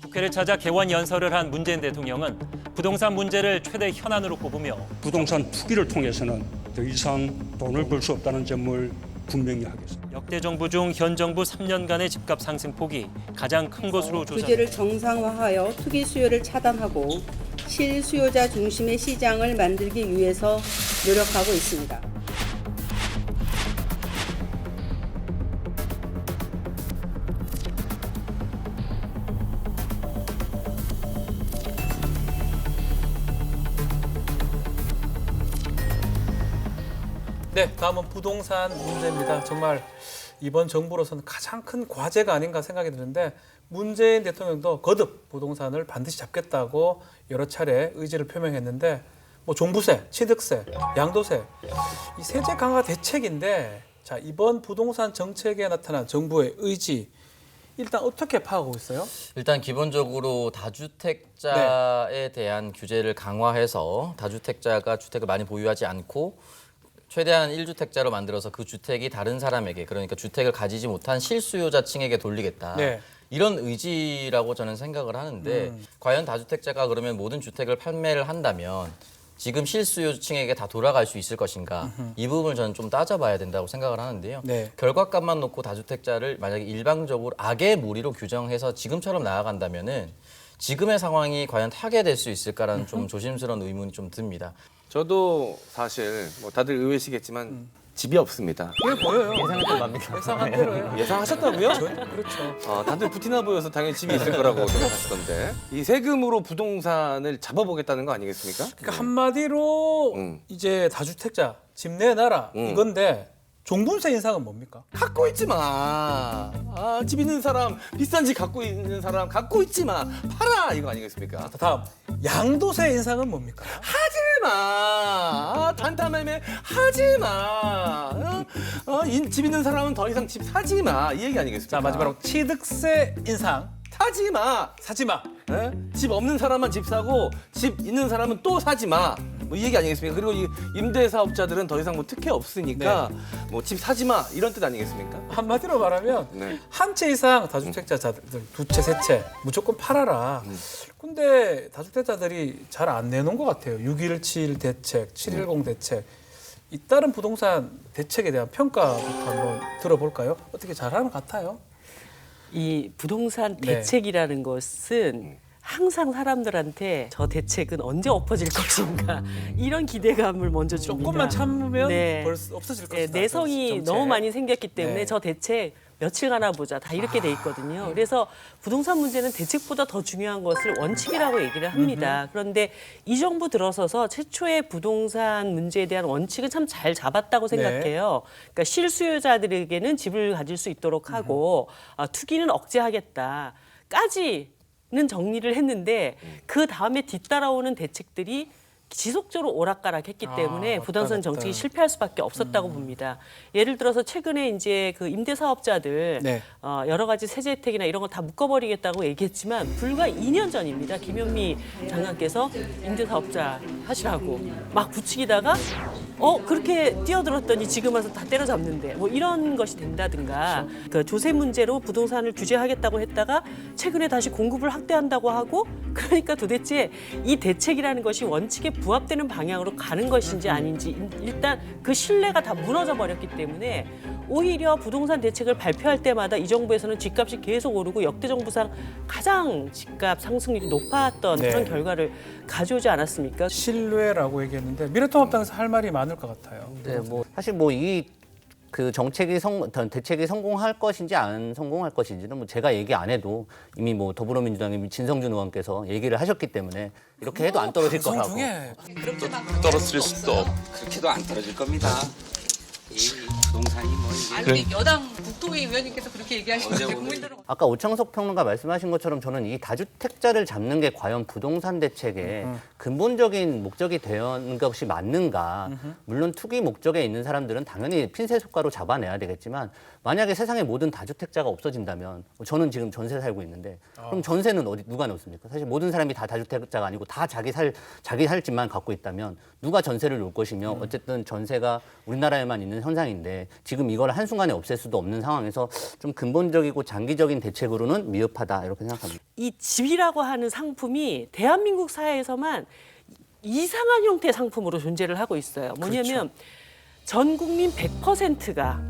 국회를 찾아 개원 연설을 한 문재인 대통령은 부동산 문제를 최대 현안으로 꼽으며 부동산 투기를 통해서는 더 이상 돈을 벌 수 없다는 점을 분명히 하겠습니다. 역대 정부 중 현 정부 3년간의 집값 상승폭이 가장 큰 것으로 조사. 규제를 정상화하여 투기 수요를 차단하고 실수요자 중심의 시장을 만들기 위해서 노력하고 있습니다. 네, 다음은 부동산 문제입니다. 정말 이번 정부로서는 가장 큰 과제가 아닌가 생각이 드는데 문재인 대통령도 거듭 부동산을 반드시 잡겠다고 여러 차례 의지를 표명했는데 뭐 종부세, 취득세, 양도세 이 세제 강화 대책인데 자 이번 부동산 정책에 나타난 정부의 의지 일단 어떻게 파악하고 있어요? 일단 기본적으로 다주택자에 대한 규제를 강화해서 다주택자가 주택을 많이 보유하지 않고 최대한 1주택자로 만들어서 그 주택이 다른 사람에게 그러니까 주택을 가지지 못한 실수요자층에게 돌리겠다. 네. 이런 의지라고 저는 생각을 하는데 과연 다주택자가 그러면 모든 주택을 판매를 한다면 지금 실수요층에게 다 돌아갈 수 있을 것인가 이 부분을 저는 좀 따져봐야 된다고 생각을 하는데요. 네. 결과값만 놓고 다주택자를 만약에 일방적으로 악의 무리로 규정해서 지금처럼 나아간다면은 지금의 상황이 과연 타개될 수 있을까라는 좀 조심스러운 의문이 좀 듭니다. 저도 사실 뭐 다들 의외시겠지만 집이 없습니다. 그래 보여요. 예상했던 겁니까? 예상한 대로예요. 예상하셨다고요? 그렇죠. 다들 부티나 보여서 당연히 집이 있을 거라고 생각하시던데 이 세금으로 부동산을 잡아보겠다는 거 아니겠습니까? 그러니까 한마디로 이제 다주택자 집 내놔라 이건데 종분세 인상은 뭡니까? 갖고 있지 마. 집 있는 사람, 비싼 집 갖고 있는 사람 갖고 있지 마. 팔아 이거 아니겠습니까? 다음 양도세 인상은 뭡니까? 하지 마. 단타매매 하지 마. 집 있는 사람은 더 이상 집 사지 마. 이 얘기 아니겠습니까? 자 마지막으로 취득세 인상 사지 마. 사지 마. 예? 집 없는 사람만 집 사고 집 있는 사람은 또 사지 마. 뭐 이 얘기 아니겠습니까? 그리고 이 임대사업자들은 더 이상 뭐 특혜 없으니까 뭐 집 사지 마 이런 뜻 아니겠습니까? 한마디로 말하면 네. 한 채 이상 다주택자들 두 채, 세 채 무조건 팔아라. 근데 다주택자들이 잘 안 내놓은 것 같아요. 6.17 대책, 7.10 대책. 잇따른 부동산 대책에 대한 평가부터 한번 들어볼까요? 어떻게 잘하는 것 같아요? 이 부동산 네. 대책이라는 것은 항상 사람들한테 저 대책은 언제 엎어질 것인가 이런 기대감을 먼저 줍니다. 조금만 참으면 네. 벌써 없어질 네, 것이다. 내성이 정책. 너무 많이 생겼기 때문에 네. 저 대책 며칠 가나 보자 다 이렇게 돼 있거든요. 그래서 부동산 문제는 대책보다 더 중요한 것을 원칙이라고 얘기를 합니다. 그런데 이 정부 들어서서 최초의 부동산 문제에 대한 원칙은 참 잘 잡았다고 생각해요. 그러니까 실수요자들에게는 집을 가질 수 있도록 하고 투기는 억제하겠다까지는 정리를 했는데 그 다음에 뒤따라오는 대책들이 지속적으로 오락가락했기 때문에 왔다 부동산 갔다. 정책이 실패할 수밖에 없었다고 봅니다. 예를 들어서 최근에 이제 그 임대사업자들 네. 여러 가지 세제 혜택이나 이런 거 다 묶어버리겠다고 얘기했지만 불과 2년 전입니다. 김현미 장관께서 임대사업자 하시라고 막 부추기다가 그렇게 뛰어들었더니 지금 와서 다 때려잡는데 뭐 이런 것이 된다든가 그 조세 문제로 부동산을 규제하겠다고 했다가 최근에 다시 공급을 확대한다고 하고 그러니까 도대체 이 대책이라는 것이 원칙에 부합되는 방향으로 가는 것인지 아닌지 일단 그 신뢰가 다 무너져 버렸기 때문에 오히려 부동산 대책을 발표할 때마다 이 정부에서는 집값이 계속 오르고 역대 정부상 가장 집값 상승률이 높았던 네. 그런 결과를 가져오지 않았습니까? 신뢰라고 얘기했는데 미래통합당에서 할 말이 많을 것 같아요. 네, 뭐 사실 뭐 이 그 대책이 성공할 것인지 안 성공할 것인지는 뭐 제가 얘기 안 해도 이미 뭐 더불어민주당의 진성준 의원께서 얘기를 하셨기 때문에 이렇게 해도 안 떨어질 방송 거라고. 중에 떨어뜨릴 수도 그렇게도 안 떨어질 겁니다. 이 부동산이 뭐 이게 아니 여당 국토위 의원님께서 그렇게 얘기하시는데 국민들은 아까 오창석 평론가 말씀하신 것처럼 저는 이 다주택자를 잡는 게 과연 부동산 대책의 근본적인 목적이 되는 것이 맞는가. 물론 투기 목적에 있는 사람들은 당연히 핀셋효과로 잡아내야 되겠지만 만약에 세상의 모든 다주택자가 없어진다면 저는 지금 전세 살고 있는데 그럼 전세는 누가 놓습니까? 사실 모든 사람이 다 다주택자가 아니고 다 자기 살 집만 갖고 있다면 누가 전세를 놓을 것이며 어쨌든 전세가 우리나라에만 있는 있는 현상인데 지금 이걸 한순간에 없앨 수도 없는 상황에서 좀 근본적이고 장기적인 대책으로는 미흡하다 이렇게 생각합니다. 이 집이라고 하는 상품이 대한민국 사회에서만 이상한 형태의 상품으로 존재를 하고 있어요. 뭐냐면 전 국민 100%가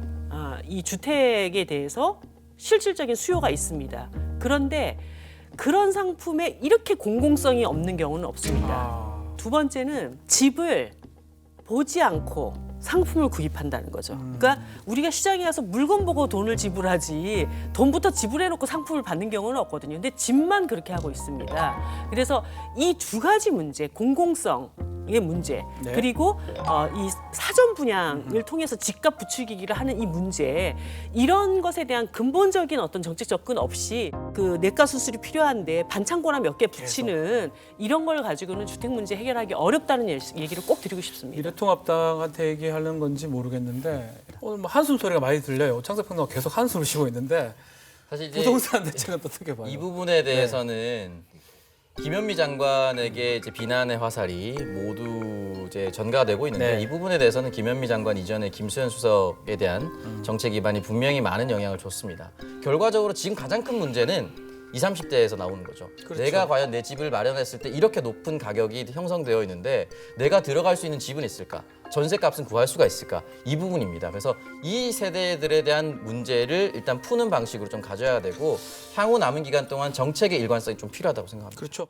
이 주택에 대해서 실질적인 수요가 있습니다. 그런데 그런 상품에 이렇게 공공성이 없는 경우는 없습니다. 두 번째는 집을 보지 않고 상품을 구입한다는 거죠. 그러니까 우리가 시장에 가서 물건 보고 돈을 지불하지 돈부터 지불해놓고 상품을 받는 경우는 없거든요. 근데 집만 그렇게 하고 있습니다. 그래서 이 두 가지 문제, 공공성의 문제, 네. 그리고 이 사전 분양을 통해서 집값 부추기기를 하는 이 문제, 이런 것에 대한 근본적인 어떤 정책 접근 없이 그 내과 수술이 필요한데 반창고나 몇 개 붙이는 이런 걸 가지고는 주택 문제 해결하기 어렵다는 얘기를 꼭 드리고 싶습니다. 미래통합당한테 얘기하는 건지 모르겠는데 오늘 뭐 한숨 소리가 많이 들려요. 창섭 평론가 계속 한숨을 쉬고 있는데 사실 이제 부동산 대책은 어떻게 봐요? 이 부분에 대해서는 김현미 장관에게 이제 비난의 화살이 모두 이제 전가가 되고 있는데 네. 이 부분에 대해서는 김현미 장관 이전에 김수현 수석에 대한 정책 기반이 분명히 많은 영향을 줬습니다. 결과적으로 지금 가장 큰 문제는 20, 30대에서 나오는 거죠. 그렇죠. 내가 과연 내 집을 마련했을 때 이렇게 높은 가격이 형성되어 있는데 내가 들어갈 수 있는 집은 있을까? 전세값은 구할 수가 있을까? 이 부분입니다. 그래서 이 세대들에 대한 문제를 일단 푸는 방식으로 좀 가져야 되고 향후 남은 기간 동안 정책의 일관성이 좀 필요하다고 생각합니다. 그렇죠.